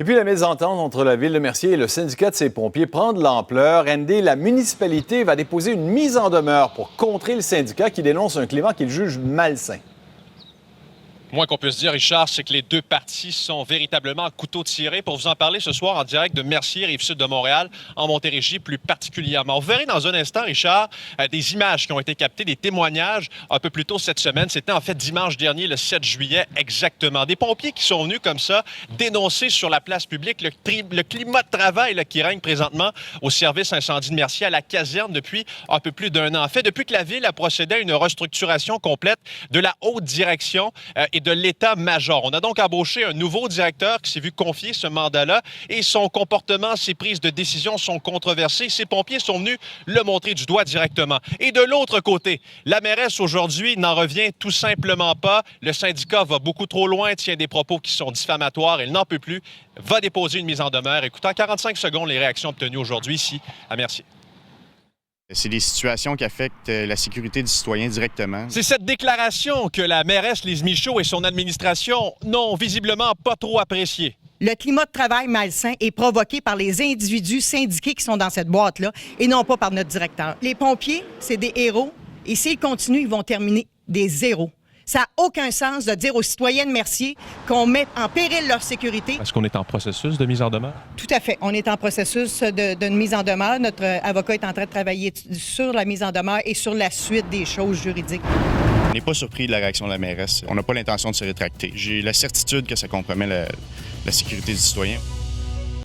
Et puis la mésentente entre la Ville de Mercier et le syndicat de ses pompiers prend de l'ampleur. Andy, la municipalité va déposer une mise en demeure pour contrer le syndicat qui dénonce un climat qu'il juge malsain. Moins qu'on puisse dire, Richard, c'est que les deux parties sont véritablement à couteau tiré. Pour vous en parler ce soir en direct de Mercier, Rive-Sud de Montréal, en Montérégie plus particulièrement. Vous verrez dans un instant, Richard, des images qui ont été captées, des témoignages un peu plus tôt cette semaine. C'était en fait dimanche dernier, le 7 juillet exactement. Des pompiers qui sont venus comme ça dénoncer sur la place publique le climat de travail là, qui règne présentement au service incendie de Mercier à la caserne depuis un peu plus d'un an. En fait, depuis que la Ville a procédé à une restructuration complète de la haute direction et de l'état-major. On a donc embauché un nouveau directeur qui s'est vu confier ce mandat-là et son comportement, ses prises de décision sont controversées. Ces pompiers sont venus le montrer du doigt directement. Et de l'autre côté, la mairesse aujourd'hui n'en revient tout simplement pas. Le syndicat va beaucoup trop loin, tient des propos qui sont diffamatoires, elle n'en peut plus, va déposer une mise en demeure. Écoutez, en 45 secondes, les réactions obtenues aujourd'hui ici à Mercier. C'est des situations qui affectent la sécurité du citoyen directement. C'est cette déclaration que la mairesse Lise Michaud et son administration n'ont visiblement pas trop appréciée. Le climat de travail malsain est provoqué par les individus syndiqués qui sont dans cette boîte-là et non pas par notre directeur. Les pompiers, c'est des héros et s'ils continuent, ils vont terminer des zéros. Ça n'a aucun sens de dire aux citoyens de Mercier qu'on met en péril leur sécurité. Est-ce qu'on est en processus de mise en demeure? Tout à fait. On est en processus d'une mise en demeure. Notre avocat est en train de travailler sur la mise en demeure et sur la suite des choses juridiques. On n'est pas surpris de la réaction de la mairesse. On n'a pas l'intention de se rétracter. J'ai la certitude que ça compromet la sécurité du citoyen.